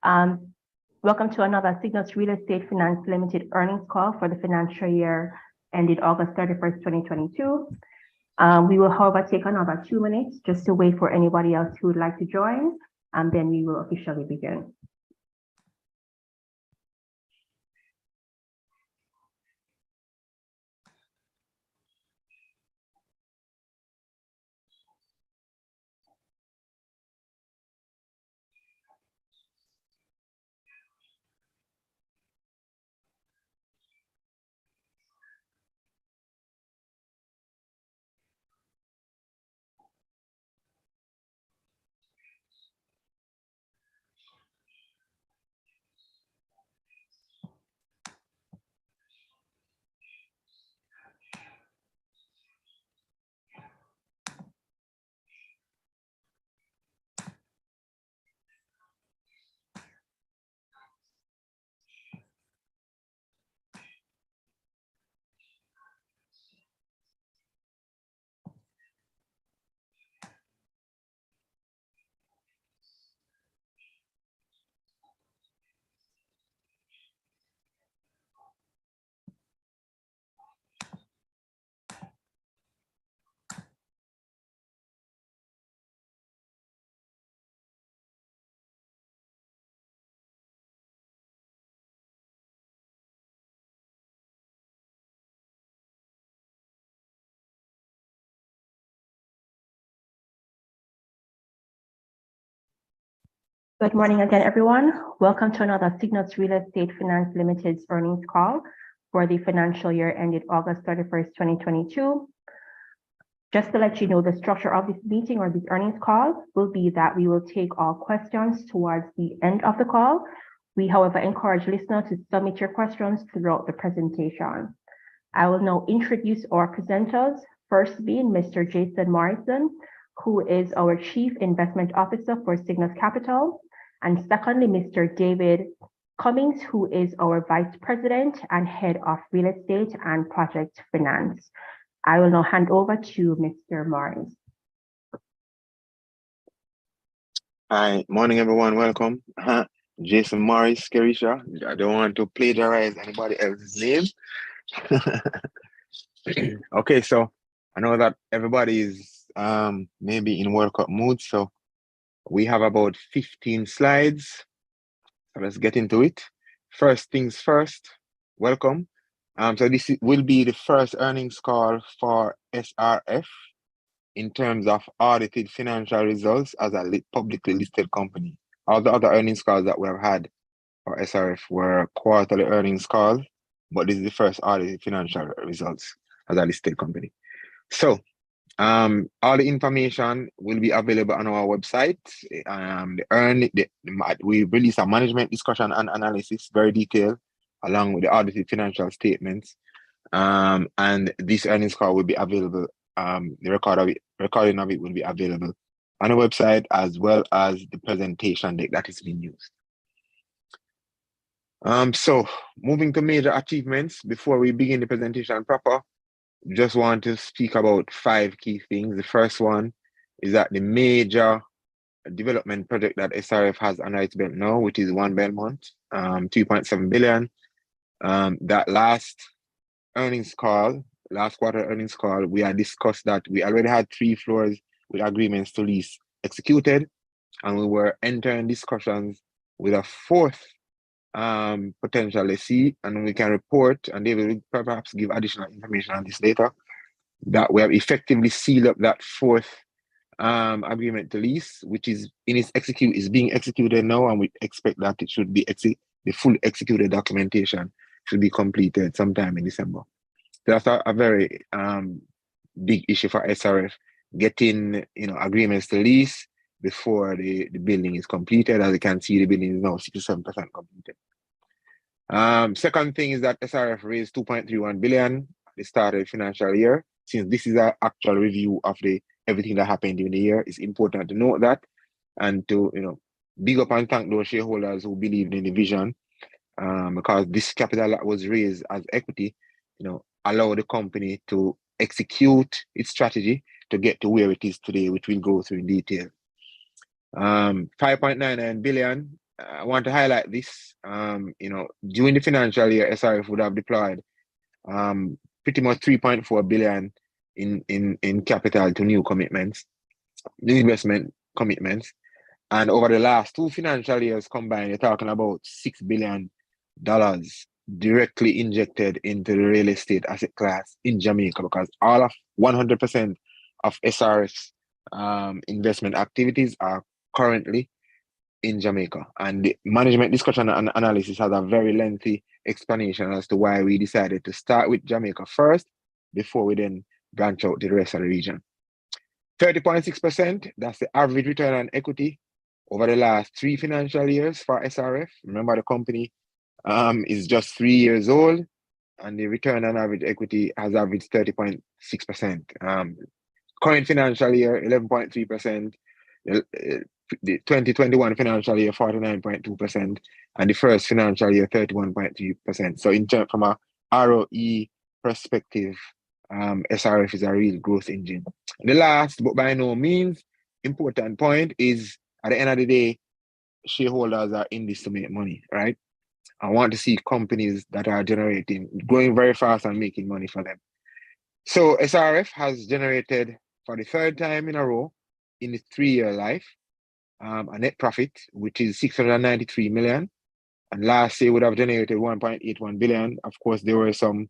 Um, Welcome to another Signals Real Estate Finance Limited earnings call for the financial year ended August 31st, 2022. We will, however, take another 2 minutes just to wait for anybody else who would like to join, and then we will officially begin. Good morning again, everyone. Welcome to another Signals Real Estate Finance Limited's earnings call for the financial year ended August 31st, 2022. Just to let you know, the structure of this meeting or this earnings call will be that we will take all questions towards the end of the call. We, however, encourage listeners to submit your questions throughout the presentation. I will now introduce our presenters, first being Mr. Jason Morrison, who is our Chief Investment Officer for Signals Capital, and secondly, Mr. David Cummings, who is our Vice President and Head of Real Estate and Project Finance. I will now hand over to Mr. Morris. Hi, morning everyone, welcome. Jason Morris, Kerisha. I don't want to plagiarize anybody else's name. Okay, so I know that everybody is maybe in World Cup mood, so we have about 15 slides. So let's get into it. First things first, welcome. So this will be the first earnings call for SRF in terms of audited financial results as a publicly listed company. All the other earnings calls that we have had for SRF were quarterly earnings calls, but this is the first audited financial results as a listed company. So all the information will be available on our website. We release a management discussion and analysis, very detailed, along with the audited financial statements. And this earnings call will be available. The recording of it will be available on the website, as well as the presentation deck that is being used. So moving to major achievements, before we begin the presentation proper, just want to speak about 5 key things. The first one is that the major development project that SRF has under its belt now, which is One Belmont, 2.7 billion. That last quarter earnings call, we had discussed that we already had 3 floors with agreements to lease executed, and we were entering discussions with a 4th potential lessee, and we can report, and David will perhaps give additional information on this later, that we have effectively sealed up that 4th agreement to lease, which is being executed now, and we expect that it should be the full executed documentation should be completed sometime in December. So that's a very big issue for SRF, getting agreements to lease before the building is completed. As you can see, the building is now 67% completed. Second thing is that SRF raised 2.31 billion at the start of the financial year. Since this is an actual review of everything that happened during the year, it's important to note that, and to big up and thank those shareholders who believed in the vision, because this capital that was raised as equity, allow the company to execute its strategy to get to where it is today, which we'll go through in detail. 5.99 billion I want to highlight this. During the financial year, SRF would have deployed pretty much 3.4 billion in capital to new investment commitments. And over the last 2 financial years combined, you're talking about $6 billion directly injected into the real estate asset class in Jamaica, because 100% of SRF's investment activities are currently in Jamaica. And the management discussion and analysis has a very lengthy explanation as to why we decided to start with Jamaica first before we then branch out to the rest of the region. 30.6%, that's the average return on equity over the last 3 financial years for SRF. Remember, the company is just 3 years old, and the return on average equity has averaged 30.6%. Current financial year, 11.3%. The 2021 financial year, 49.2%, and the first financial year, 31.3%. So from a ROE perspective, SRF is a real growth engine. The last, but by no means important point is, at the end of the day, shareholders are in this to make money, right? I want to see companies that are growing very fast and making money for them. So SRF has generated, for the 3rd time in a row in its 3-year life, a net profit, which is 693 million. And last year would have generated 1.81 billion. Of course, there were some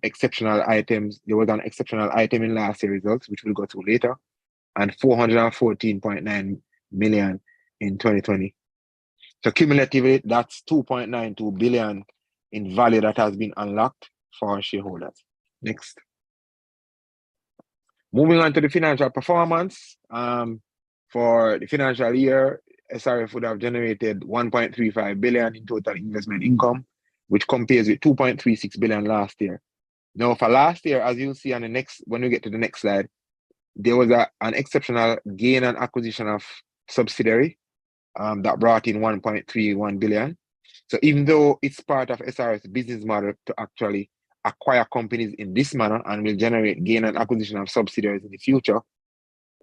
exceptional items. There was an exceptional item in last year's results, which we'll go through later, and 414.9 million in 2020. So cumulatively, that's 2.92 billion in value that has been unlocked for our shareholders. Next. Moving on to the financial performance. For the financial year, SRF would have generated 1.35 billion in total investment income, which compares with 2.36 billion last year. Now, for last year, as you'll see on the next, when we get to the next slide, there was an exceptional gain on acquisition of subsidiary that brought in 1.31 billion. So even though it's part of SRF's business model to actually acquire companies in this manner and will generate gain on acquisition of subsidiaries in the future,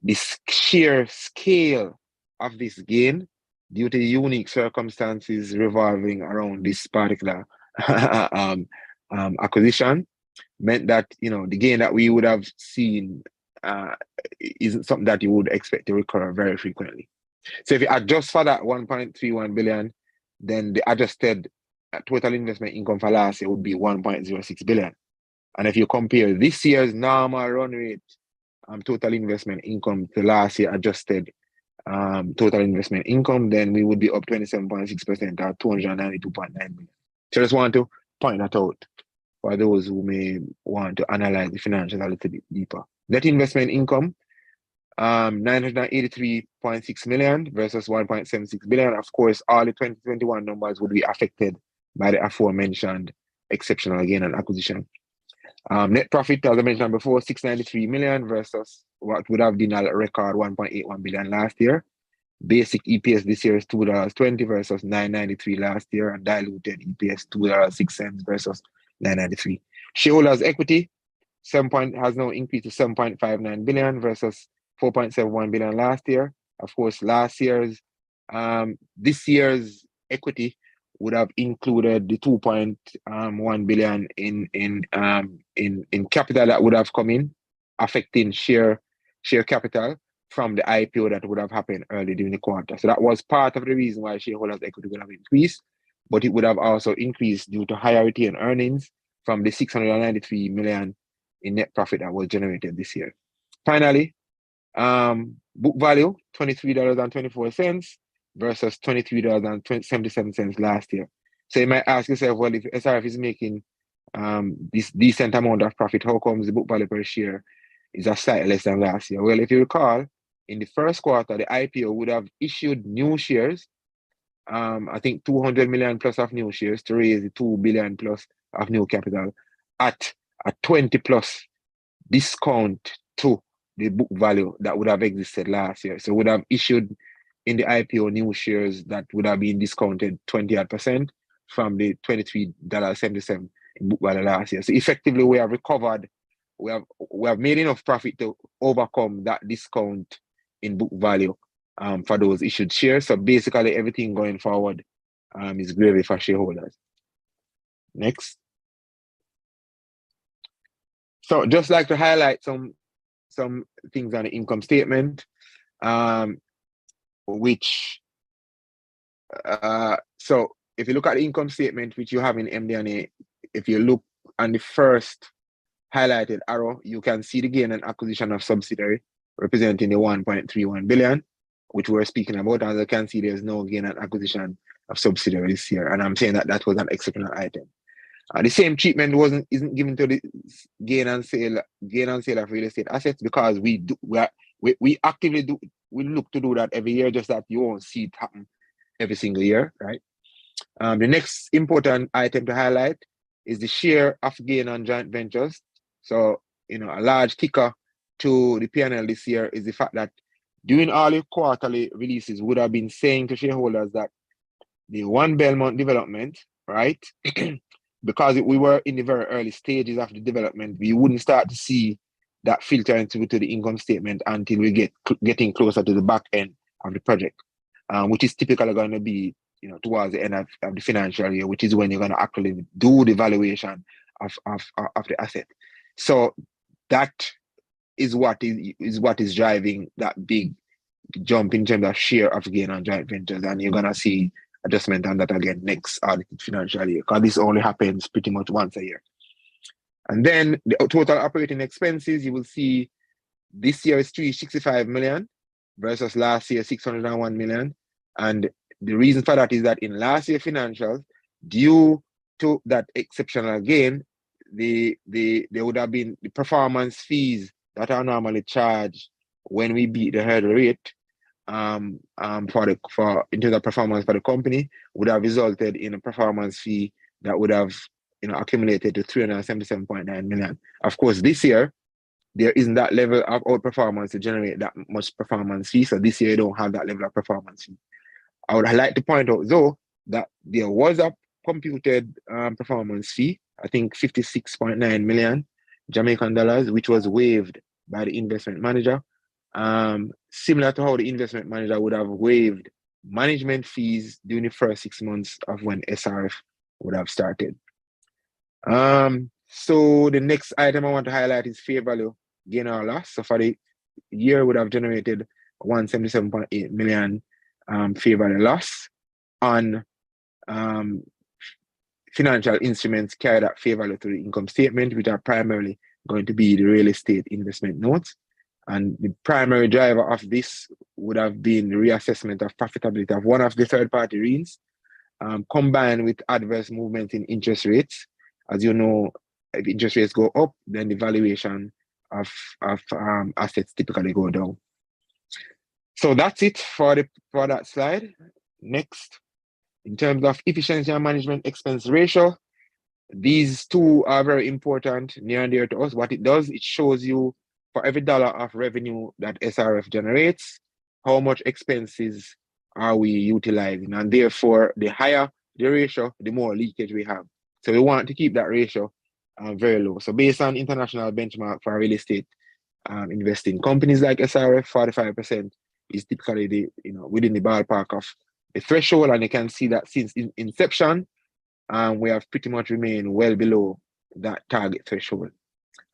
the sheer scale of this gain, due to the unique circumstances revolving around this particular acquisition, meant that the gain that we would have seen isn't something that you would expect to recur very frequently. So if you adjust for that 1.31 billion, then the adjusted total investment income for last year would be 1.06 billion. And if you compare this year's normal run rate total investment income to last year adjusted total investment income, then we would be up 27.6% or 292.9 million. So I just want to point that out for those who may want to analyze the financials a little bit deeper. Net investment income, 983.6 million versus 1.76 billion. Of course, all the 2021 numbers would be affected by the aforementioned exceptional gain on acquisition. Net profit, as I mentioned before, 693 million versus what would have been a record 1.81 billion last year. Basic EPS this year is $2.20 versus 9.93 last year, and diluted EPS $2.06 versus 9.93. Shareholders' equity has now increased to 7.59 billion versus 4.71 billion last year. Of course, this year's equity would have included the 2.1 billion in capital that would have come in, affecting share capital from the IPO that would have happened early during the quarter. So that was part of the reason why shareholders' equity would have increased, but it would have also increased due to higher retained earnings from the 693 million in net profit that was generated this year. Finally, book value, $23.24 versus $23.77 last year. So you might ask yourself, well, if SRF is making this decent amount of profit, how comes the book value per share is a slightly less than last year? Well, if you recall, in the first quarter, the IPO would have issued new shares, I think 200 million plus of new shares to raise the 2 billion plus of new capital at a 20 plus discount to the book value that would have existed last year. So would have issued in the IPO new shares that would have been discounted 20% from the $23.77 in book value last year. So effectively, we have recovered, we have made enough profit to overcome that discount in book value for those issued shares. So basically everything going forward is gravy for shareholders. Next. So just like to highlight some things on the income statement, so if you look at the income statement which you have in MD&A, if you look on the first highlighted arrow, you can see the gain and acquisition of subsidiary representing the 1.31 billion, which we're speaking about. As you can see, there's no gain and acquisition of subsidiaries here, and I'm saying that that was an exceptional item. The same treatment isn't given to the gain and sale of real estate assets, because we actively look to do that every year, just that you won't see it happen every single year, right? The next important item to highlight is the share of gain on joint ventures. So, a large kicker to the P&L this year is the fact that during all the quarterly releases would have been saying to shareholders that the One Belmont development, right? Because we were in the very early stages of the development, we wouldn't start to see that filter into the income statement until we getting closer to the back end of the project, which is typically going to be towards the end of the financial year, which is when you're going to actually do the valuation of the asset. So that is what is driving that big jump in terms of share of gain on joint ventures, and you're going to see adjustment on that again next audited financial year, because this only happens pretty much once a year. And then the total operating expenses, you will see this year is 365 million versus last year 601 million. And the reason for that is that in last year financials, due to that exceptional gain, there would have been the performance fees that are normally charged when we beat the hurdle rate in terms of performance for the company, would have resulted in a performance fee that would have accumulated to 377.9 million. Of course, this year there isn't that level of outperformance to generate that much performance fee. So this year you don't have that level of performance fee. I would like to point out though that there was a computed performance fee, I think 56.9 million Jamaican dollars, which was waived by the investment manager. Similar to how the investment manager would have waived management fees during the first 6 months of when SRF would have started. So the next item I want to highlight is fair value gain or loss. So for the year would have generated 177.8 million fair value loss on financial instruments carried at fair value to the income statement, which are primarily going to be the real estate investment notes. And the primary driver of this would have been the reassessment of profitability of one of the third-party REINs, combined with adverse movement in interest rates. As you know, if interest rates go up, then the valuation of assets typically go down. So that's it for that slide. Next, in terms of efficiency and management expense ratio, these two are very important, near and dear to us. What it does, it shows you for every dollar of revenue that SRF generates, how much expenses are we utilizing? And therefore, the higher the ratio, the more leakage we have. So we want to keep that ratio very low. So based on international benchmark for real estate investing, companies like SRF, 45% is typically within the ballpark of the threshold, and you can see that since inception, we have pretty much remained well below that target threshold.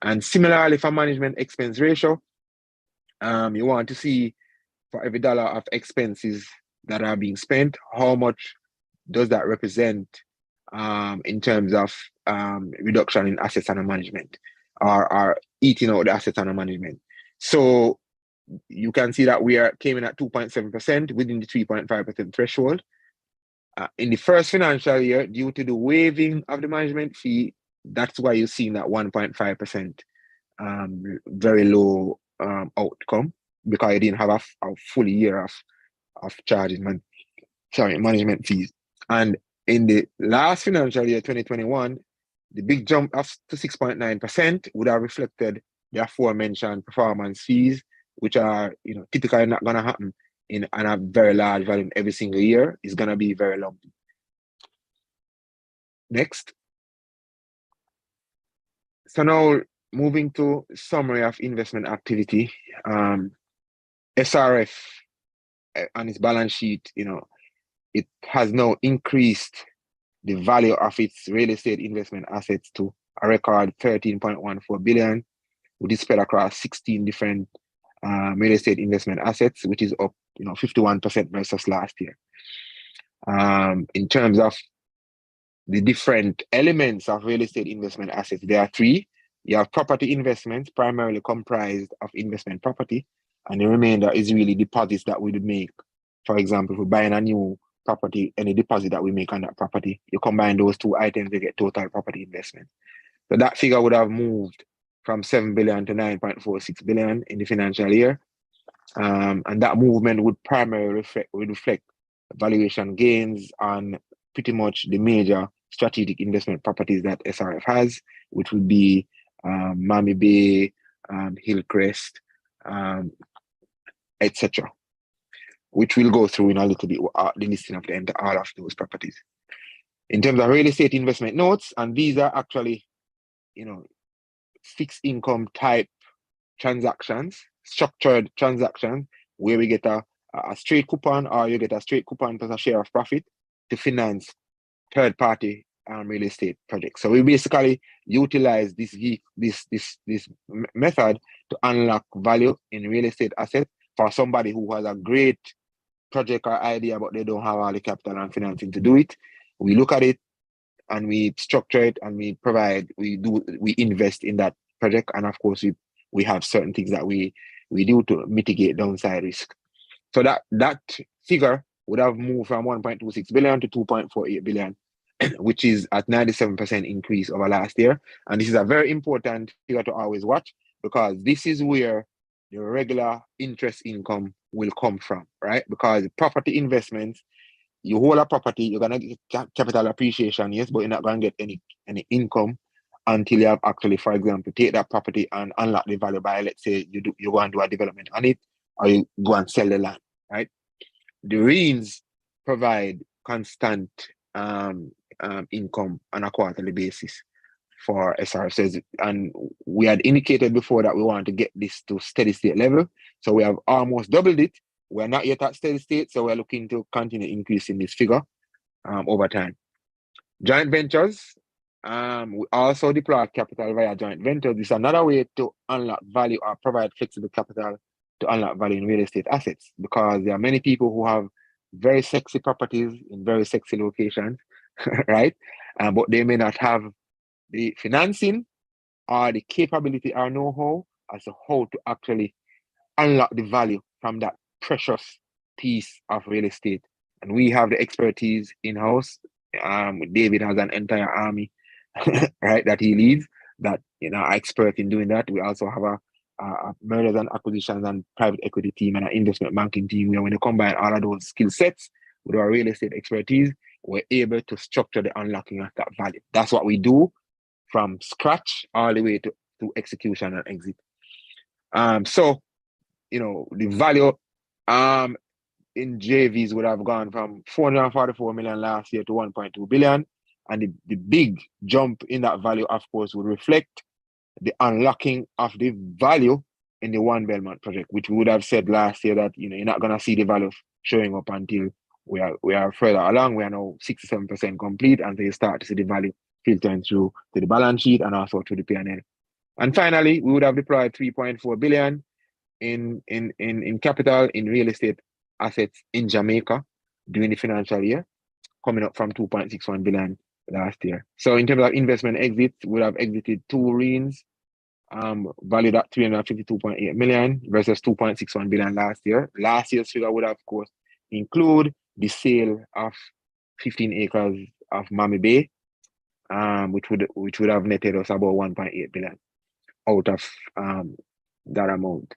And similarly for management expense ratio, you want to see for every dollar of expenses that are being spent, how much does that represent in terms of reduction in assets under management, or eating out the assets under management. So you can see that we came in at 2.7% within the 3.5% threshold. In the first financial year, due to the waiving of the management fee, that's why you're seeing that 1.5% very low outcome, because you didn't have a full year of charging management fees. And in the last financial year, 2021, the big jump up to 6.9% would have reflected the aforementioned performance fees, which are typically not going to happen in a very large volume every single year. It's going to be very lumpy. Next. So now moving to summary of investment activity. SRF on its balance sheet, it has now increased the value of its real estate investment assets to a record 13.14 billion, which is spread across 16 different real estate investment assets, which is up 51% versus last year. In terms of the different elements of real estate investment assets, there are three. You have property investments, primarily comprised of investment property, and the remainder is really deposits that we would make. For example, if we're buying a new property, any deposit that we make on that property, you combine those two items, you get total property investment. So that figure would have moved from 7 billion to 9.46 billion in the financial year. And that movement would primarily reflect valuation gains on pretty much the major strategic investment properties that SRF has, which would be Miami Bay, Hillcrest, etc., which we'll go through in a little bit, the listing of all of those properties. In terms of real estate investment notes, and these are actually, fixed income type transactions, structured transactions, where we get a straight coupon, or you get a straight coupon plus a share of profit to finance third-party real estate projects. So we basically utilize this method to unlock value in real estate assets for somebody who has a great project or idea, but they don't have all the capital and financing to do it. We look at it and we structure it and we invest in that project. And of course, we have certain things that we do to mitigate downside risk. So that figure would have moved from 1.26 billion to 2.48 billion, which is at 97% increase over last year. And this is a very important figure to always watch, because this is where the regular interest income will come from, right? Because property investments, you hold a property, you're gonna get capital appreciation, yes, but you're not gonna get any income until you have actually, for example, take that property and unlock the value by, let's say, you go and do a development on it, or you go and sell the land, right? The REINs provide constant income on a quarterly basis for SRFs, and we had indicated before that we want to get this to steady state level. So we have almost doubled it. We're not yet at steady state, so we're looking to continue increasing this figure over time. Joint ventures, we also deploy capital via joint ventures. This is another way to unlock value or provide flexible capital to unlock value in real estate assets, because there are many people who have very sexy properties in very sexy locations, right? But they may not have the financing or the capability or know-how as to how to actually unlock the value from that precious piece of real estate. And we have the expertise in-house. David has an entire army, right, that he leads, that are expert in doing that. We also have a mergers and acquisitions and private equity team and an investment banking team, where when you combine all of those skill sets with our real estate expertise, we're able to structure the unlocking of that value. That's what we do from scratch all the way to execution and exit. So, the value in JVs would have gone from 444 million last year to 1.2 billion. And the big jump in that value, of course, would reflect the unlocking of the value in the One Belmont project, which we would have said last year that you're not going to see the value showing up until we are further along. We are now 67% complete, and so you start to see the value filtering through to the balance sheet and also to the P&L. And finally, we would have deployed 3.4 billion in capital in real estate assets in Jamaica during the financial year, coming up from 2.61 billion last year. So in terms of investment exits, we would have exited 2 REINs, valued at 352.8 million versus 2.61 billion last year. Last year's figure would, of course, include the sale of 15 acres of Miami Bay, which would have netted us about 1.8 billion out of that amount.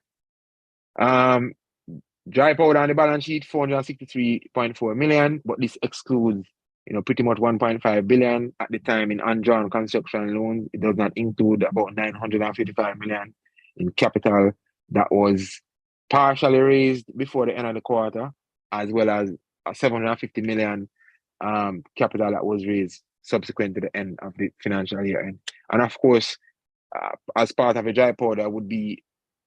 Dry powder on the balance sheet, 463.4 million, but this excludes pretty much 1.5 billion at the time in undrawn construction loans. It does not include about 955 million in capital that was partially raised before the end of the quarter, as well as 750 million capital that was raised subsequent to the end of the financial year end. And of course, as part of a dry powder would be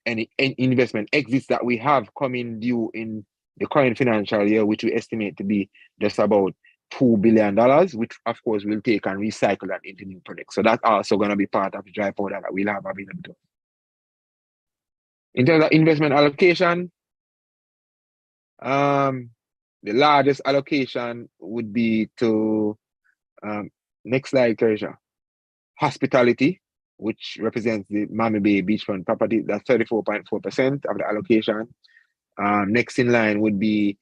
any investment exits that we have coming due in the current financial year, which we estimate to be just about $2 billion, which of course we'll take and recycle that into new projects. So that's also going to be part of the dry powder that we'll have available. In terms of investment allocation, the largest allocation would be to, next slide, Kerisha, hospitality, which represents the Miami Bay beachfront property. That's 34.4% of the allocation. Next in line would be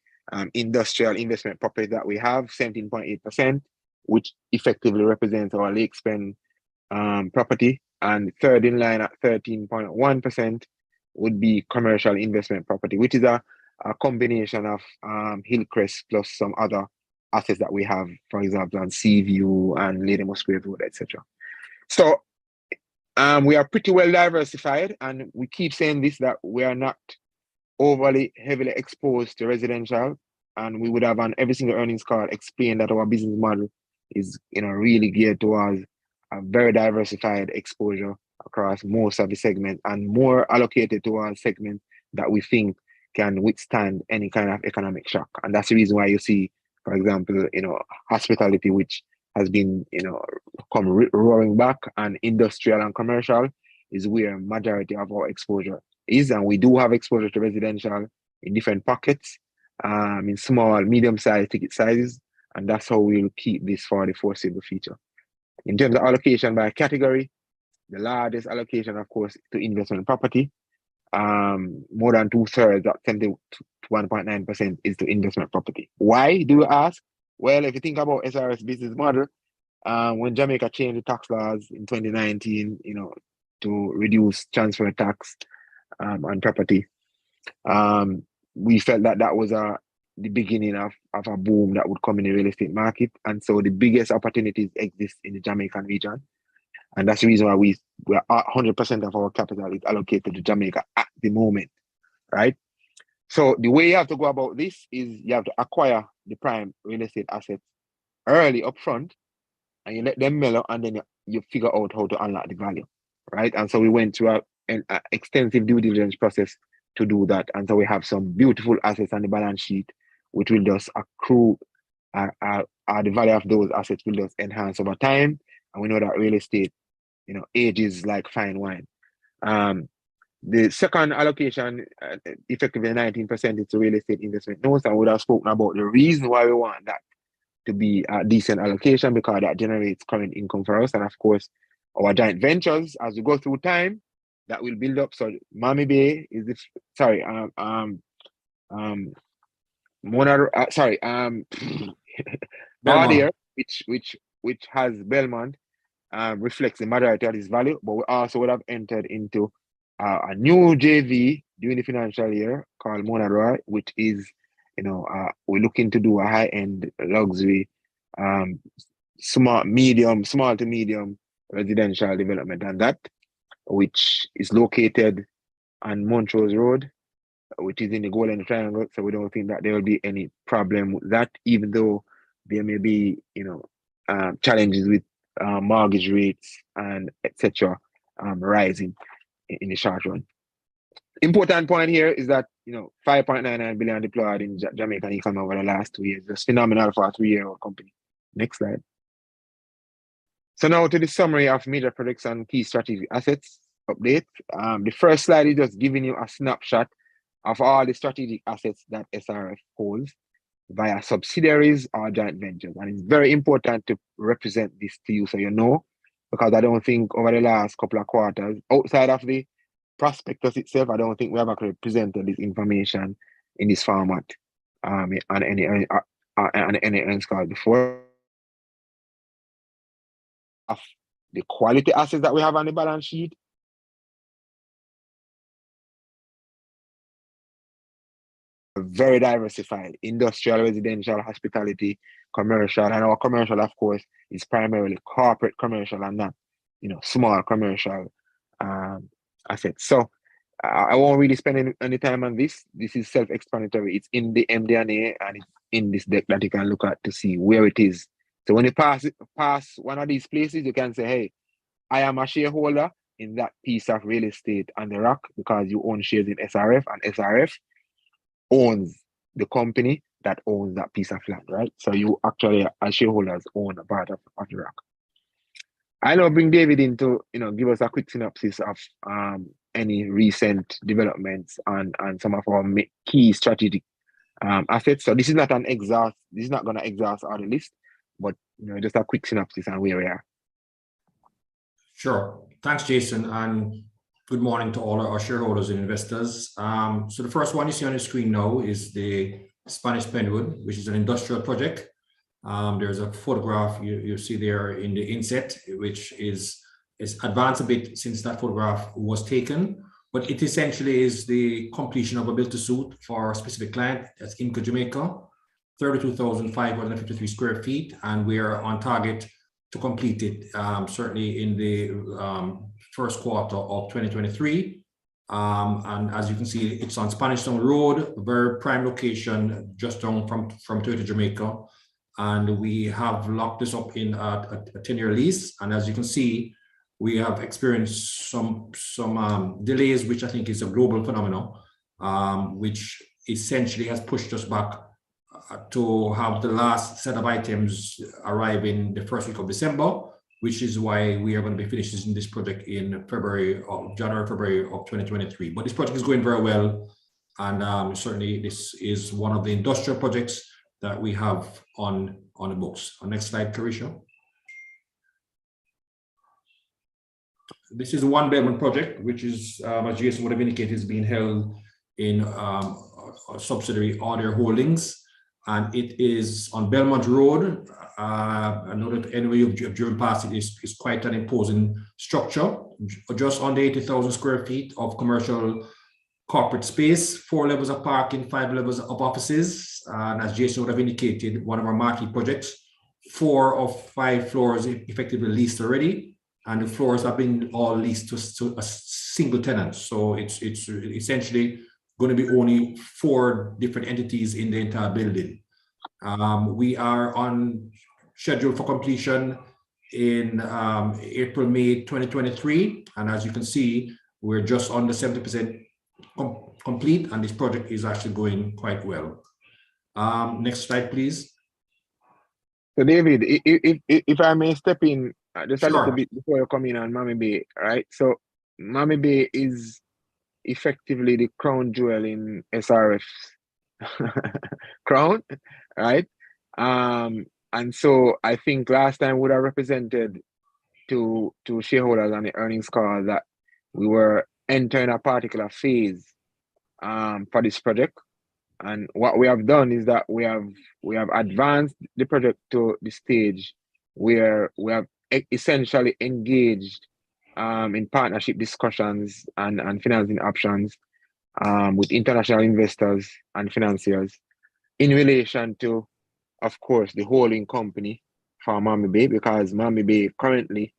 industrial investment property that we have, 17.8%, which effectively represents our Lakespen property. And third in line at 13.1% would be commercial investment property, which is a combination of Hillcrest plus some other assets that we have, for example, on Seaview and Lady Musgrave Road, etc. So we are pretty well diversified, and we keep saying this, that we are not overly heavily exposed to residential, and we would have on every single earnings call explained that our business model is really geared towards a very diversified exposure across most of the segments, and more allocated towards segments that we think can withstand any kind of economic shock. And that's the reason why you see, for example, hospitality, which has been come roaring back, and industrial and commercial is where majority of our exposure is. And we do have exposure to residential in different pockets, in small, medium-sized ticket sizes, and that's how we'll keep this for the foreseeable future. In terms of allocation by category, the largest allocation, of course, to investment property. More than 2/3, 71.9%, is to investment property. Why, do you ask? Well, if you think about SRF's business model, when Jamaica changed the tax laws in 2019, to reduce transfer tax on property, we felt that that was the beginning of a boom that would come in the real estate market. And so the biggest opportunities exist in the Jamaican region. And that's the reason why we're 100% of our capital is allocated to Jamaica at the moment, right? So the way you have to go about this is you have to acquire the prime real estate assets early upfront, and you let them mellow, and then you figure out how to unlock the value, right? And so we went through an extensive due diligence process to do that. And so we have some beautiful assets on the balance sheet, which will just accrue, the value of those assets will just enhance over time. And we know that real estate, ages like fine wine. The second allocation, effectively 19%, is to real estate investment notes. And we would have spoken about the reason why we want that to be a decent allocation, because that generates current income for us. And of course, our joint ventures, as we go through time, that will build up. So Miami Bay is the, Bardier, which has Belmont, reflects the majority of this value, but we also would have entered into a new JV during the financial year called Monadroy, which is, we're looking to do a high-end luxury, small to medium residential development, and that, which is located on Montrose Road, which is in the Golden Triangle. So we don't think that there will be any problem with that, even though there may be, challenges with mortgage rates and etc. Rising in the short run. Important point here is that 5.99 billion deployed in Jamaican economy over the last 2 years. That's phenomenal for a 3-year-old company. Next slide. So now to the summary of major projects and key strategic assets update. The first slide is just giving you a snapshot of all the strategic assets that SRF holds via subsidiaries or joint ventures. And it's very important to represent this to you so you know, because I don't think over the last couple of quarters, outside of the prospectus itself, I don't think we have actually presented this information in this format on any earnings call before. Of the quality assets that we have on the balance sheet, very diversified: industrial, residential, hospitality, commercial. And our commercial, of course, is primarily corporate commercial and not, small commercial assets. So I won't really spend any time on this. This is self-explanatory. It's in the MD&A, and it's in this deck that you can look at to see where it is. So when you pass one of these places, you can say, hey, I am a shareholder in that piece of real estate on the rock, because you own shares in SRF, and SRF owns the company that owns that piece of land, right? So you actually, as shareholders, own a part of the rock. I now bring David in to, give us a quick synopsis of any recent developments and some of our key strategic assets. So this is not going to exhaust all the list, but just a quick synopsis on where we are. Sure. Thanks, Jason, and good morning to all our shareholders and investors. So the first one you see on the screen now is the Spanish Penwood, which is an industrial project. There's a photograph you see there in the inset, which is advanced a bit since that photograph was taken, but it essentially is the completion of a build-to-suit for a specific client. That's Inca Jamaica, 32,553 square feet, and we are on target to complete it certainly in the first quarter of 2023. And as you can see, it's on Spanish Town Road, a very prime location, just down from 30 Jamaica. And we have locked this up in a 10-year lease. And as you can see, we have experienced some delays, which I think is a global phenomenon, which essentially has pushed us back to have the last set of items arrive in the first week of December, which is why we are going to be finishing this project in January, February of 2023. But this project is going very well. And certainly this is one of the industrial projects that we have on the books. Next slide, Kerisha. This is a one Belmont project, which is, as Jason would have indicated, is being held in a subsidiary Order Holdings, and it is on Belmont Road. I know that anyway you've driven past it, is quite an imposing structure, just under 80,000 square feet of commercial corporate space, 4 levels of parking, 5 levels of offices, and as Jason would have indicated, one of our marquee projects, 4 of 5 floors effectively leased already, and the floors have been all leased to a single tenant. So it's essentially going to be only 4 different entities in the entire building. We are on schedule for completion in April, May 2023, and as you can see, we're just under 70% complete, and this project is actually going quite well. Next slide, please. So David, if I may step in just Sure. a little bit before you come in on Mammy Bay, right? So Mammy Bay is effectively the crown jewel in SRF's crown, right? And so I think last time would have represented to shareholders on the earnings call that we were entering a particular phase for this project. And what we have done is that we have advanced the project to the stage where we have essentially engaged in partnership discussions and financing options with international investors and financiers in relation to, of course, the holding company for Mammy Bay, because Mammy Bay currently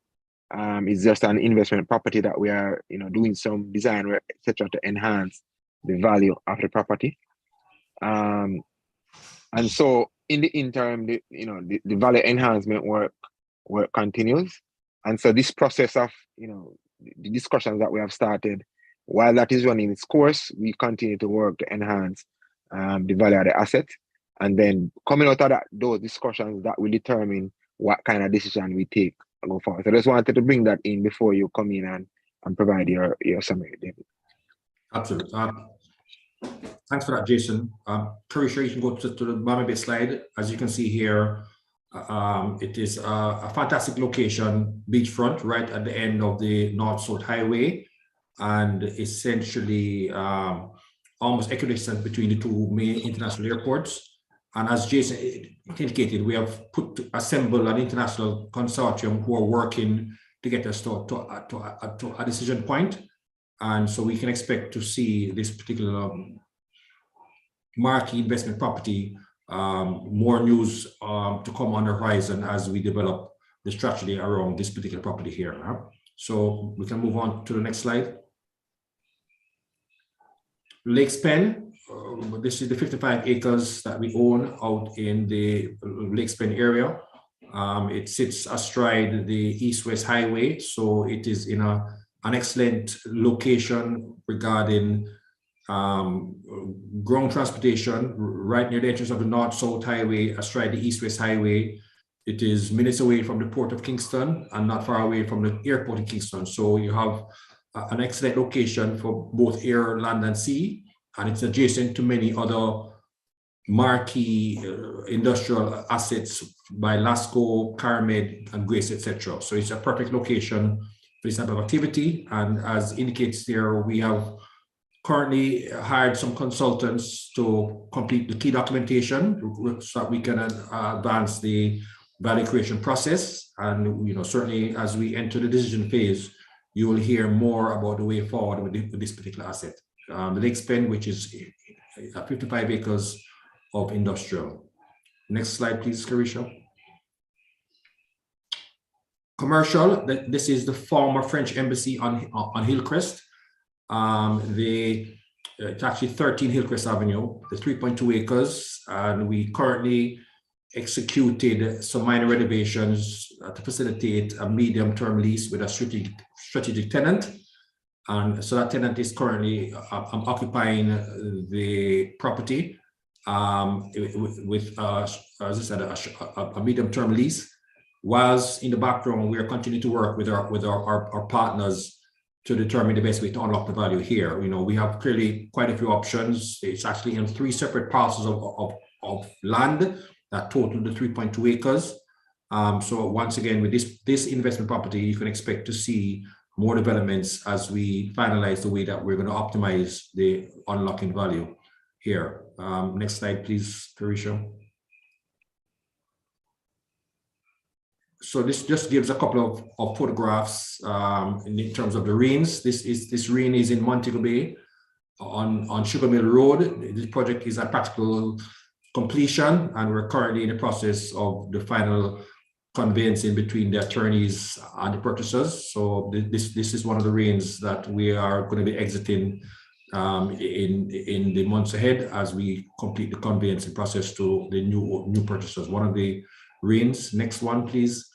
is just an investment property that we are, doing some design work, etc., to enhance the value of the property. And so in the interim, the value enhancement work continues. And so this process of, the discussions that we have started, while that is running its course, we continue to work to enhance the value of the asset. And then coming out of those discussions, that will determine what kind of decision we take go forward. So I just wanted to bring that in before you come in and provide your summary, David. Absolutely. Thanks for that, Jason. Kerisha, you can go to the Mammy Bay slide. As you can see here, it is a fantastic location, beachfront, right at the end of the North-South Highway, and essentially almost equidistant between the 2 main international airports. And as Jason indicated, we have assembled an international consortium who are working to get us to a decision point. And so we can expect to see this particular marquee investment property, more news to come on the horizon as we develop the strategy around this particular property here. So we can move on to the next slide. Lakes Pen, this is the 55 acres that we own out in the Lakes Pen area. It sits astride the East-West Highway, so it is in an excellent location regarding ground transportation right near the entrance of the North-South Highway, astride the East-West Highway. It is minutes away from the Port of Kingston and not far away from the airport in Kingston. So you have an excellent location for both air, land, and sea, and it's adjacent to many other marquee industrial assets by Lasco, Carmed, and Grace, etc. So it's a perfect location for this type of activity. And as indicates there, we have currently hired some consultants to complete the key documentation so that we can advance the value creation process. And certainly as we enter the decision phase, you will hear more about the way forward with this particular asset. The next pen, which is 55 acres of industrial. Next slide, please, Kerisha. Commercial, this is the former French embassy on Hillcrest. It's actually 13 Hillcrest Avenue, the 3.2 acres, and we currently executed some minor renovations to facilitate a medium-term lease with a strategic tenant. And so that tenant is currently occupying the property with as I said, a medium-term lease. Whilst in the background, we are continuing to work with our partners to determine the best way to unlock the value here. We have clearly quite a few options. It's actually in 3 separate parcels of land that total the 3.2 acres. So once again, with this investment property, you can expect to see more developments as we finalize the way that we're going to optimize the unlocking value here. Next slide, please, Kerisha. So this just gives a couple of photographs in terms of the REINs. This REIN is in Montego Bay on Sugar Mill Road. This project is at practical completion, and we're currently in the process of the final conveyancing between the attorneys and the purchasers. So this is one of the REINs that we are going to be exiting in the months ahead as we complete the conveyancing process to the new purchasers. One of the REINs. Next one, please.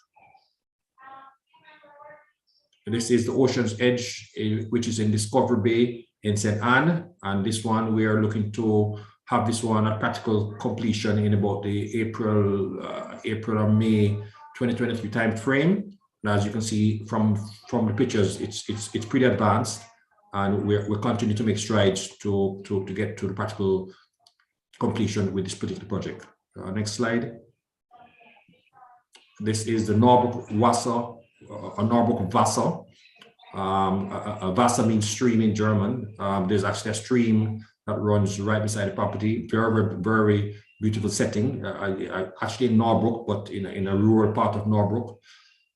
This is the Ocean's Edge, which is in Discovery Bay in St. Anne. And this one, we are looking to have this one at practical completion in about the April or May 2023 time frame. And as you can see from the pictures, it's pretty advanced, and we're continuing to make strides to get to the practical completion with this particular project. Next slide. This is the Norbrück Wasser, or Norbrück Wasser. Wasser means stream in German. There's actually a stream that runs right beside the property. Very, very beautiful setting. Actually in Norbrück, but in a rural part of Norbrück.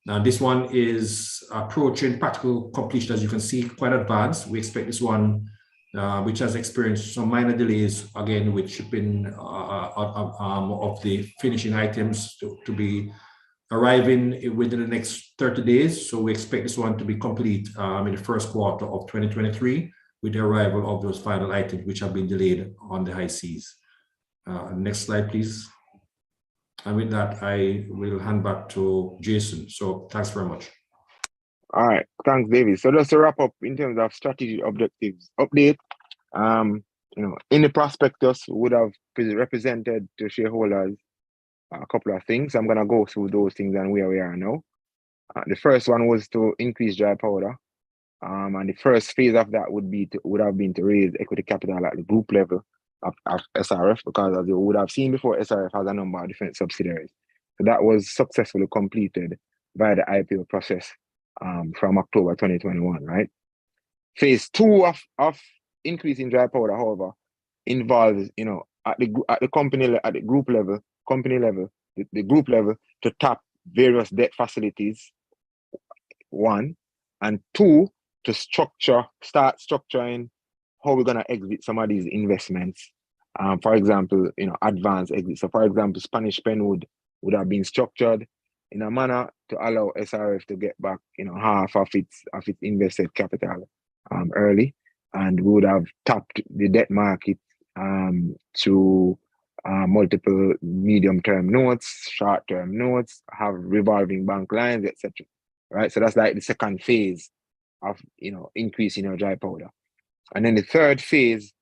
Now this one is approaching practical completion, as you can see, quite advanced. We expect this one, which has experienced some minor delays, again, with shipping of the finishing items to be arriving within the next 30 days. So we expect this one to be complete in the first quarter of 2023 with the arrival of those final items which have been delayed on the high seas. Next slide, please. And with that, I will hand back to Jason. So thanks very much. All right, thanks, David. So just to wrap up in terms of strategic objectives update, in the prospectus would have represented to shareholders a couple of things. I'm gonna go through those things and where we are now. The first one was to increase dry powder, and the first phase of that would have been to raise equity capital at the group level of SRF, because as you would have seen before, SRF has a number of different subsidiaries. So that was successfully completed via the IPO process from October 2021, right? Phase 2 of increasing dry powder, however, involves, at the group level, the group level, to tap various debt facilities, 1, and 2, to start structuring how we're gonna exit some of these investments. For example, advance exit. So for example, Spanish Pen would have been structured in a manner to allow SRF to get back, half of its invested capital early, and we would have tapped the debt market to multiple medium-term notes, short-term notes, have revolving bank lines, etc. Right? So that's like the second phase of increasing your dry powder. And then the third phase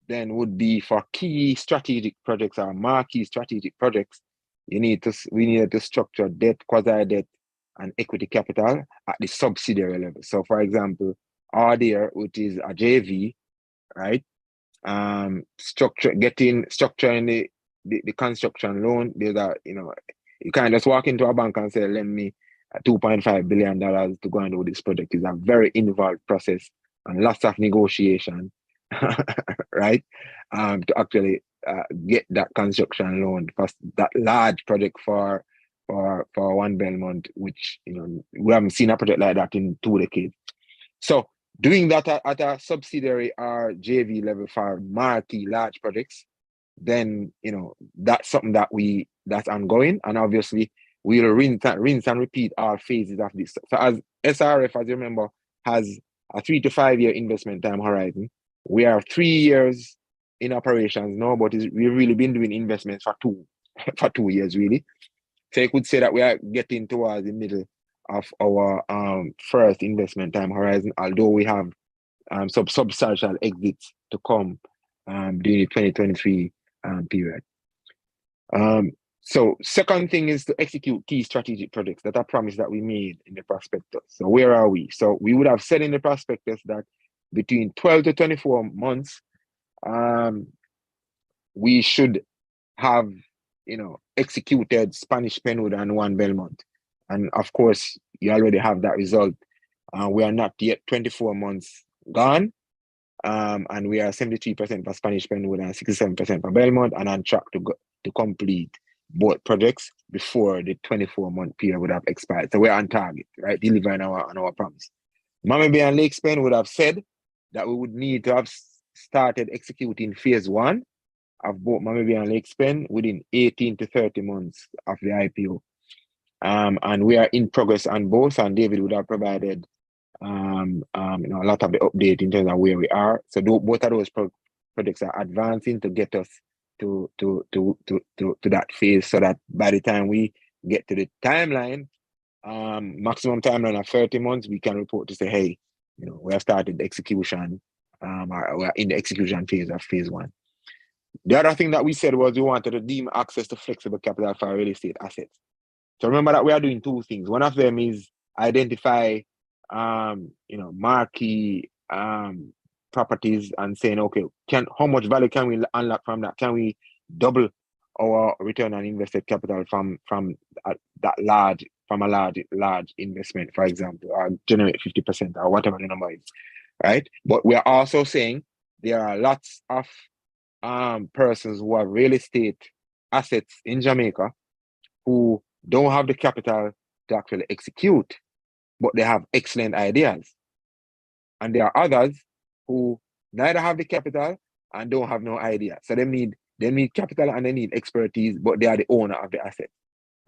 then would be for key strategic projects or marquee strategic projects. We needed to structure debt, quasi-debt, and equity capital at the subsidiary level. So, for example, RDR, which is a JV, right? Structuring the construction loan. There's a, you can't just walk into a bank and say, lend me $2.5 billion to go and do this project. It's a very involved process and lots of negotiation, right? To actually get that construction loan for that large project for One Belmont, which we haven't seen a project like that in 2 decades. So doing that at a subsidiary or JV level for marquee large projects, then that's something that's ongoing, and obviously we'll rinse and repeat all phases of this. So as SRF, as you remember, has a 3 to 5 year investment time horizon. We are 3 years in operations now, but we've really been doing investments for 2 years really. So you could say that we are getting towards the middle of our first investment time horizon, although we have some substantial exits to come during the 2023 period. So second thing is to execute key strategic projects that are promised that we made in the prospectus. So where are we? So we would have said in the prospectus that between 12 to 24 months, we should have, executed Spanish Penwood and One Belmont. And of course, you already have that result. We are not yet 24 months gone. And we are 73% for Spanish Penwood and 67% for Belmont, and on track to complete both projects before the 24-month period would have expired. So we're on target, right? Delivering on our promise. Mama Bay and Lake Spain would have said that we would need to have started executing phase 1 of both Mama Bay and Lake Spain within 18 to 30 months of the IPO. And we are in progress on both, and David would have provided a lot of the update in terms of where we are. So both of those projects are advancing to get us to that phase, so that by the time we get to the timeline, maximum timeline of 30 months, we can report to say, hey, we have started the execution, or we're in the execution phase of phase 1. The other thing that we said was we wanted to deem access to flexible capital for real estate assets. So remember that we are doing 2 things. One of them is identify marquee properties and saying, okay, how much value can we unlock from that? Can we double our return on invested capital from a large investment, for example, or generate 50% or whatever the number is, right? But we are also saying there are lots of persons who have real estate assets in Jamaica who don't have the capital to actually execute, but they have excellent ideas. And there are others who neither have the capital and don't have no idea. So they need capital and they need expertise, but they are the owner of the asset,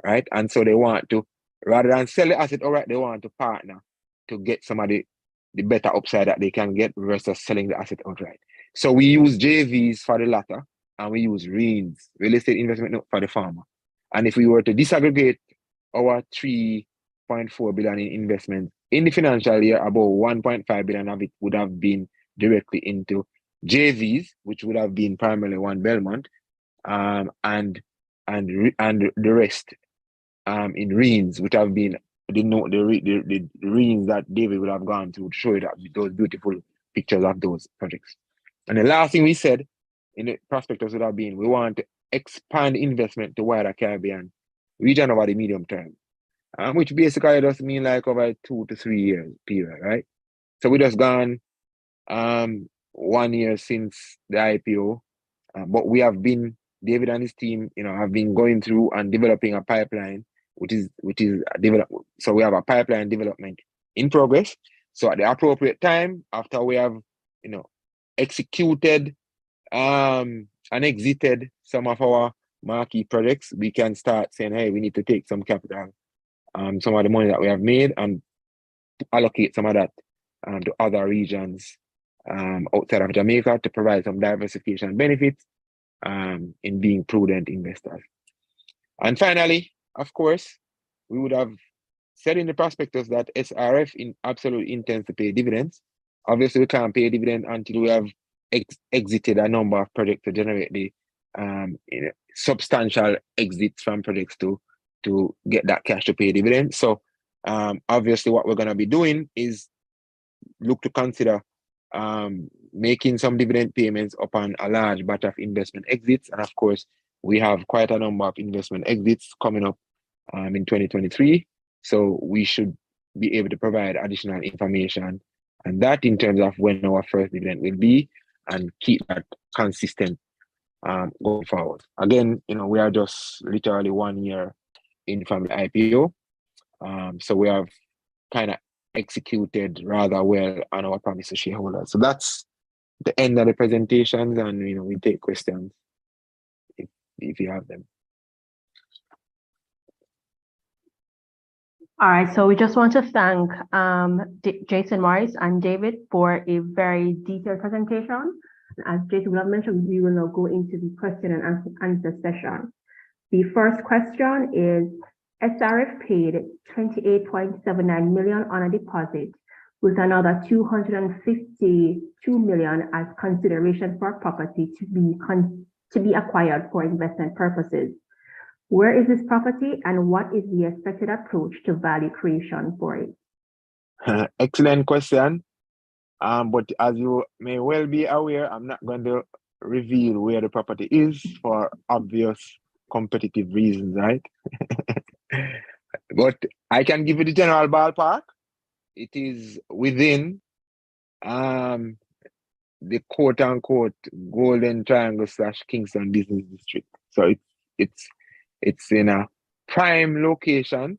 right? And so they want to, rather than sell the asset outright, they want to partner to get some of the better upside that they can get versus selling the asset outright. So we use JVs for the latter, and we use REINs, real estate investment note, for the farmer. And if we were to disaggregate our 3.4 billion in investment in the financial year, about 1.5 billion of it would have been directly into JVs, which would have been primarily One Belmont, and the rest in REINs, which have been the REINs that David would have gone through to show you that those beautiful pictures of those projects. And the last thing we said in the prospectus would have been, we want to expand investment to wider Caribbean region over the medium term, which basically does mean like over a 2 to 3 years period, right? So we just gone 1 year since the IPO, but we have been, David and his team, have been going through and developing a pipeline, which is development. So we have a pipeline development in progress. So at the appropriate time, after we have, executed and exited some of our marquee projects, we can start saying, hey, we need to take some capital, some of the money that we have made, and allocate some of that to other regions outside of Jamaica to provide some diversification benefits in being prudent investors. And finally, of course, we would have said in the prospectus that SRF absolutely intends to pay dividends. Obviously, we can't pay a dividend until we have exited a number of projects to generate the substantial exits from projects to get that cash to pay dividends. So obviously what we're going to be doing is look to consider making some dividend payments upon a large batch of investment exits. And of course, we have quite a number of investment exits coming up in 2023. So we should be able to provide additional information and that in terms of when our first dividend will be and keep that consistent going forward. Again, we are just literally 1 year in from the IPO. So we have kind of executed rather well on our promise to shareholders. So that's the end of the presentations, and we take questions if you have them. All right, so we just want to thank Jason Morris and David for a very detailed presentation. As Jason will have mentioned, we will now go into the question and answer session. The first question is, SRF paid $28.79 million on a deposit with another $252 million as consideration for property to be acquired for investment purposes. Where is this property and what is the expected approach to value creation for it? Excellent question. But as you may well be aware, I'm not going to reveal where the property is for obvious competitive reasons, right? But I can give you the general ballpark. It is within the quote-unquote Golden Triangle / Kingston Business District. So it's in a prime location,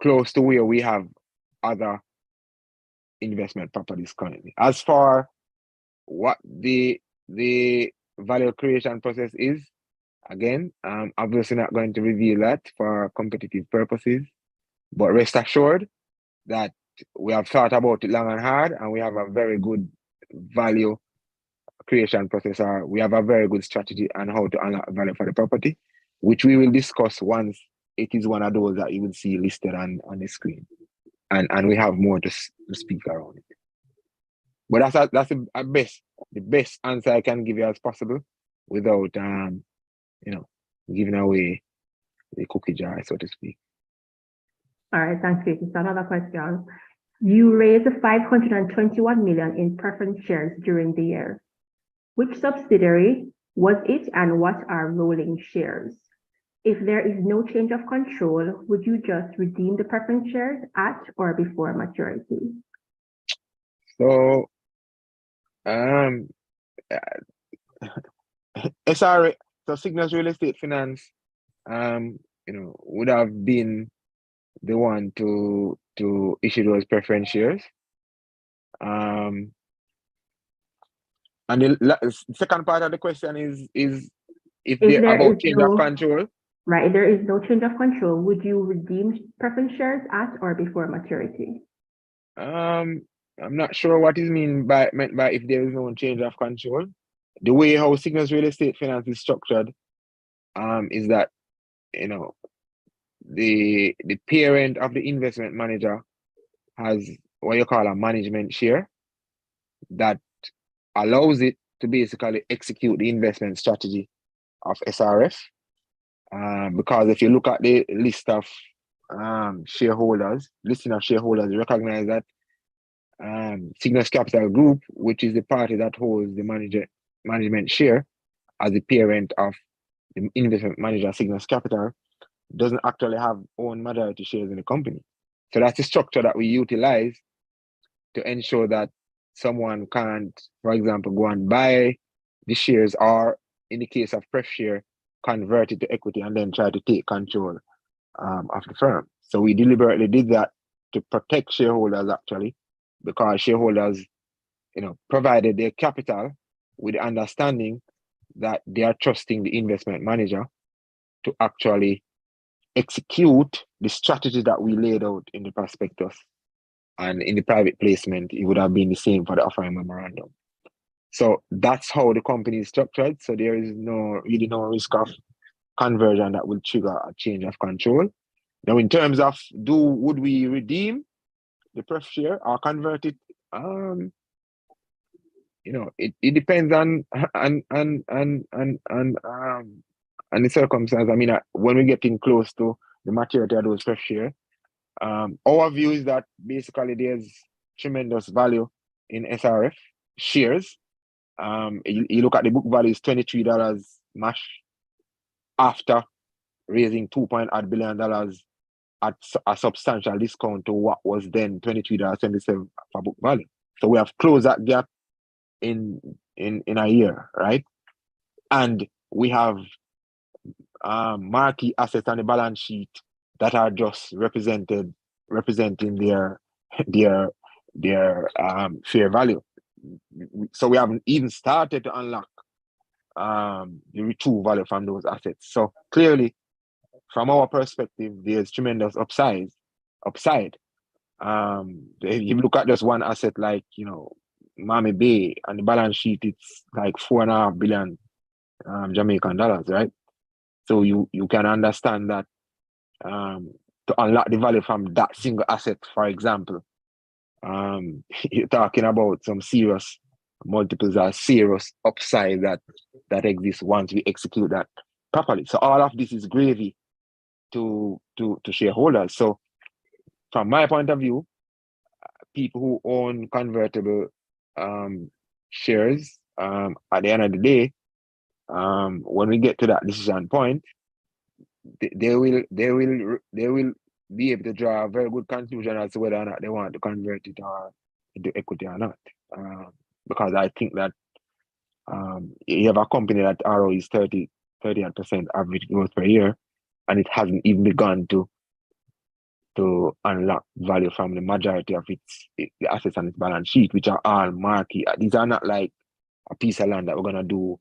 close to where we have other investment properties currently. As for what the value creation process is, again, I'm obviously not going to reveal that for competitive purposes, but rest assured that we have thought about it long and hard, and we have a very good value creation process, or we have a very good strategy on how to unlock value for the property, which we will discuss once it is one of those that you will see listed on the screen. And we have more to speak around it. But that's the best answer I can give you as possible without giving away the cookie jar, so to speak. All right, thanks, Jason. So another question. You raised $521 million in preference shares during the year. Which subsidiary was it and what are rolling shares? If there is no change of control, would you just redeem the preference shares at or before maturity? So, SRF, so Signals Real Estate Finance, would have been the one to issue those preference shares. And the second part of the question is if there about change of control. Right, if there is no change of control, would you redeem preference shares at or before maturity? I'm not sure what is meant by if there is no change of control. The way how Signals Real Estate Finance is structured, is that the parent of the investment manager has what you call a management share that allows it to basically execute the investment strategy of SRF. Because if you look at the list of shareholders, you recognize that Signals Capital Group, which is the party that holds the management share as the parent of the investment manager, Signals Capital, doesn't actually have own majority shares in the company. So that's the structure that we utilize to ensure that someone can't, for example, go and buy the shares, or in the case of pref share, convert it to equity and then try to take control of the firm. So we deliberately did that to protect shareholders, actually, because shareholders, provided their capital with the understanding that they are trusting the investment manager to actually execute the strategy that we laid out in the prospectus. And in the private placement, it would have been the same for the offering memorandum. So that's how the company is structured. So there is really no risk of conversion that will trigger a change of control. Now, in terms of would we redeem the pref share or convert it You know, it depends on the circumstance. I mean, when we're getting close to the maturity of those fresh share, our view is that basically there's tremendous value in SRF shares. You look at the book value is $23 mash after raising $2.8 billion at a substantial discount to what was then $23.77 for book value. So we have closed that gap in a year, right? And we have marquee assets on the balance sheet that are just representing their fair value. So we haven't even started to unlock the true value from those assets. So clearly, from our perspective, there's tremendous upside. If you look at just one asset like, you know, Miami Bay, and the balance sheet, it's like $4.5 billion Jamaican dollars, right? So you can understand that to unlock the value from that single asset, for example, you're talking about some serious multiples or serious upside that exists once we execute that properly. So all of this is gravy to shareholders. So from my point of view, people who own convertible shares, at the end of the day, when we get to that decision point, they will be able to draw a very good conclusion as to whether or not they want to convert it into equity or not. Because I think that you have a company that ROE is 30% average growth per year, and it hasn't even begun to unlock value from the majority of the assets on its balance sheet, which are all marquee. These are not like a piece of land that we're gonna do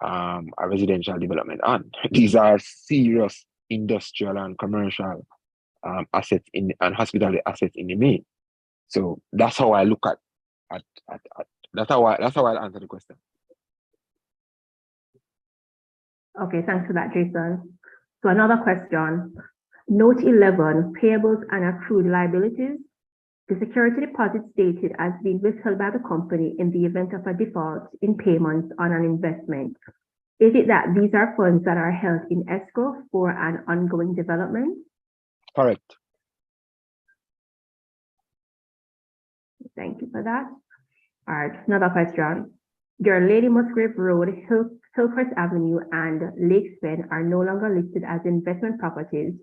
a residential development on. These are serious industrial and commercial assets and hospitality assets in the main. So that's how I look at that's how I'll answer the question. Okay, thanks for that, Jason. So another question. Note 11, payables and accrued liabilities. The security deposit stated as being withheld by the company in the event of a default in payments on an investment. Is it that these are funds that are held in escrow for an ongoing development? Correct. Thank you for that. All right, another question. Your Lady Musgrave Road, Hillcrest Avenue, and Lakespen are no longer listed as investment properties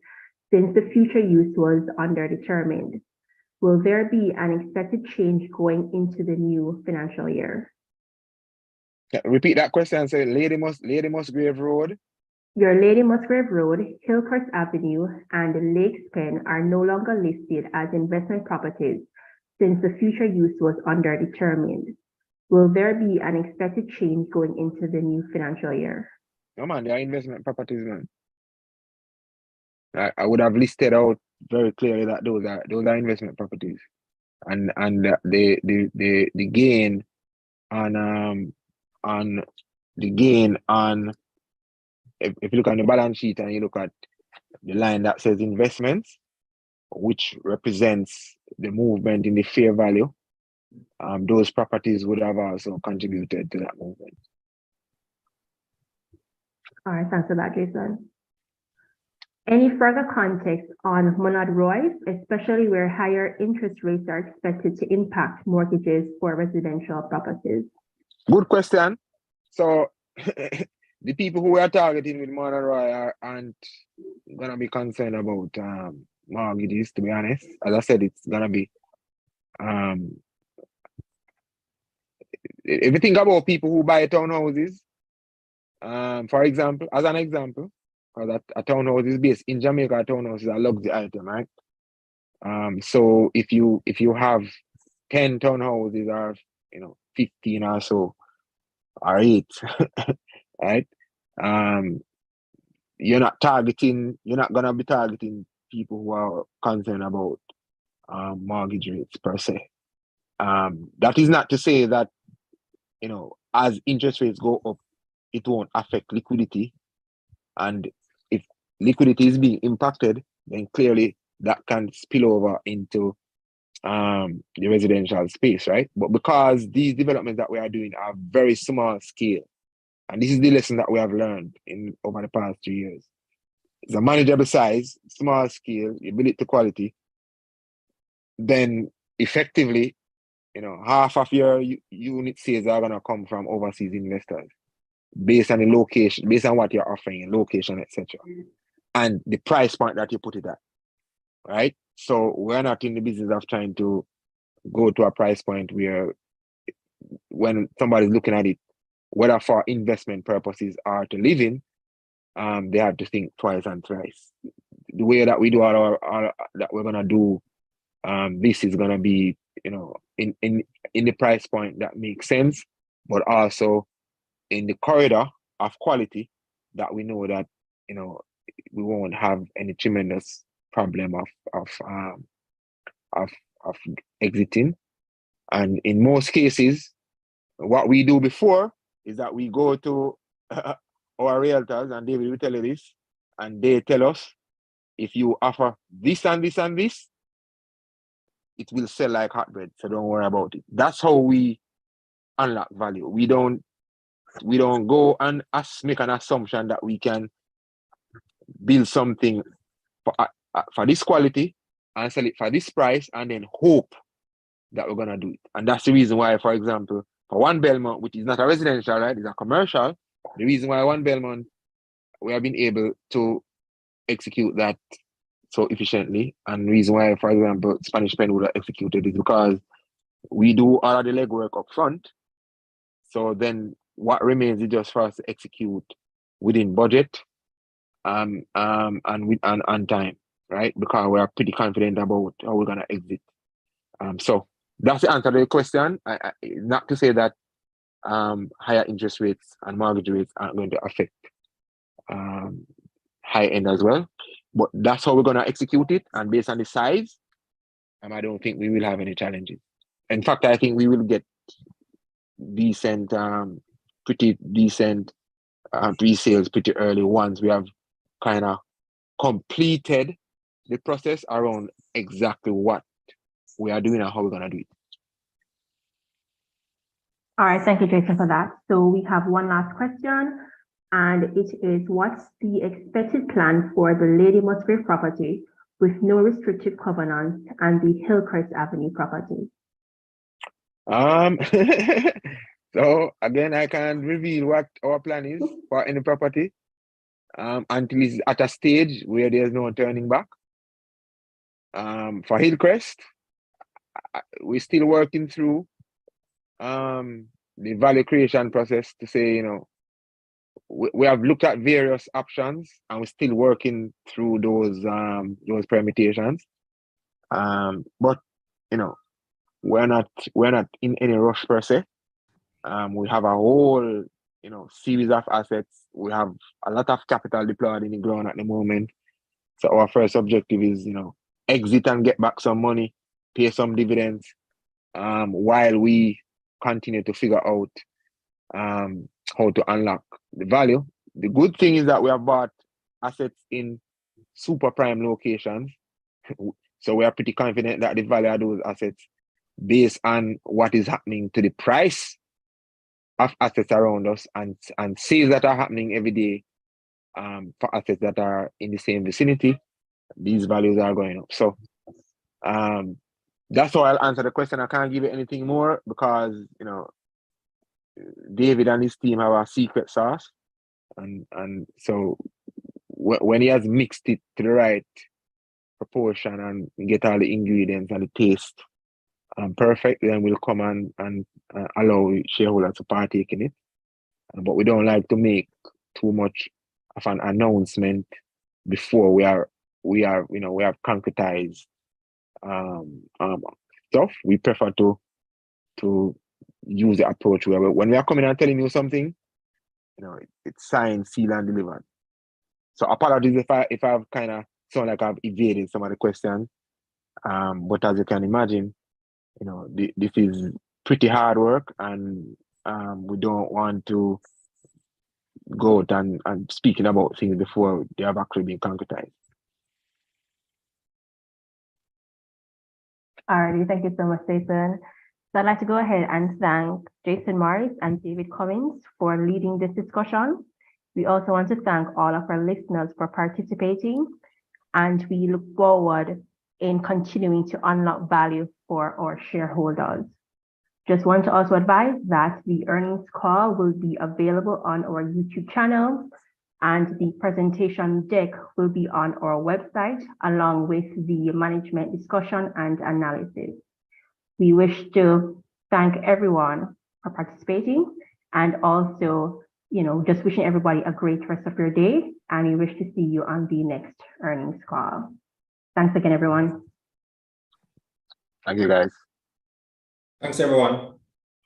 since the future use was underdetermined. Will there be an expected change going into the new financial year? Repeat that question and say Lady Musgrave Road. Your Lady Musgrave Road, Hillcrest Avenue, and Lakespen are no longer listed as investment properties since the future use was underdetermined. Will there be an expected change going into the new financial year? No, man, they are investment properties, man. I would have listed out very clearly that those are investment properties, and the gain on if you look on the balance sheet and you look at the line that says investments, which represents the movement in the fair value, those properties would have also contributed to that movement. All right, thanks for that, Jason. Any further context on Monad Roy, especially where higher interest rates are expected to impact mortgages for residential properties? Good question. So the people who are targeting with Monad Roy aren't gonna be concerned about mortgages, to be honest. As I said, it's gonna be if you think about people who buy townhouses, for example, as an example, because a townhouse is based in Jamaica, a townhouse is a luxury item, right? So if you have 10 townhouses or 15 or so or 8, right? You're not gonna be targeting people who are concerned about mortgage rates per se. That is not to say that as interest rates go up, it won't affect liquidity. And if liquidity is being impacted, then clearly that can spill over into the residential space, right? But because these developments that we are doing are very small scale, and this is the lesson that we have learned in over the past 3 years. It's a manageable size, small scale, you build it to quality, then effectively, half of your unit sales are gonna come from overseas investors based on the location, based on what you're offering, location, etc. And the price point that you put it at, right? So we're not in the business of trying to go to a price point where when somebody's looking at it, whether for investment purposes or to live in, they have to think twice and thrice. The way that we do our that we're gonna do this is gonna be, in the price point that makes sense, but also in the corridor of quality that we know that we won't have any tremendous problem of exiting. And in most cases, what we do before is that we go to our realtors, and David will tell you this, and they tell us, if you offer this and this and this, it will sell like hot bread, so don't worry about it. That's how we unlock value. We don't go and make an assumption that we can build something for this quality and sell it for this price and then hope that we're gonna do it. And that's the reason why, for example, for one Belmont, which is not a residential, right, it's a commercial, the reason why one Belmont, we have been able to execute that so efficiently, and the reason why, for example, Spanish Pen would have executed is because we do all of the legwork up front. So then what remains is just for us to execute within budget and on time, right? Because we are pretty confident about how we're gonna exit. So that's the answer to the question. Not to say that higher interest rates and mortgage rates aren't going to affect high end as well, but that's how we're gonna execute it. And based on the size, I don't think we will have any challenges. In fact, I think we will get decent, pretty decent pre-sales pretty early once we have kind of completed the process around exactly what we are doing and how we're gonna do it. All right, thank you, Jason, for that. So we have one last question, and it is, what's the expected plan for the Lady Musgrave property with no restrictive covenants and the Hillcrest Avenue property? So again, I can't reveal what our plan is for any property until it's at a stage where there's no turning back. For Hillcrest, we're still working through the value creation process to say, we have looked at various options and we're still working through those permutations. But we're not in any rush per se. We have a whole series of assets. We have a lot of capital deployed in the ground at the moment. So our first objective is exit and get back some money, pay some dividends, while we continue to figure out how to unlock the value. The good thing is that we have bought assets in super prime locations. So we are pretty confident that the value of those assets, based on what is happening to the price of assets around us and sales that are happening every day for assets that are in the same vicinity, these values are going up. So that's how I'll answer the question. I can't give you anything more because David and his team have a secret sauce, and so when he has mixed it to the right proportion and get all the ingredients and the taste perfect, then we'll come and allow shareholders to partake in it. But we don't like to make too much of an announcement before we have concretized stuff. We prefer to use the approach where when we are coming and telling you something, it's signed, sealed, and delivered. So apologies if I've kind of sound like I've evaded some of the questions. But as you can imagine, this is pretty hard work, and we don't want to go out and speaking about things before they have actually been concretized. Alrighty, thank you so much, Jason. So I'd like to go ahead and thank Jason Morris and David Cummings for leading this discussion. We also want to thank all of our listeners for participating, and we look forward in continuing to unlock value for our shareholders. Just want to also advise that the earnings call will be available on our YouTube channel, and the presentation deck will be on our website along with the management discussion and analysis. We wish to thank everyone for participating, and also, just wishing everybody a great rest of your day, and we wish to see you on the next earnings call. Thanks again, everyone. Thank you, guys. Thanks, everyone.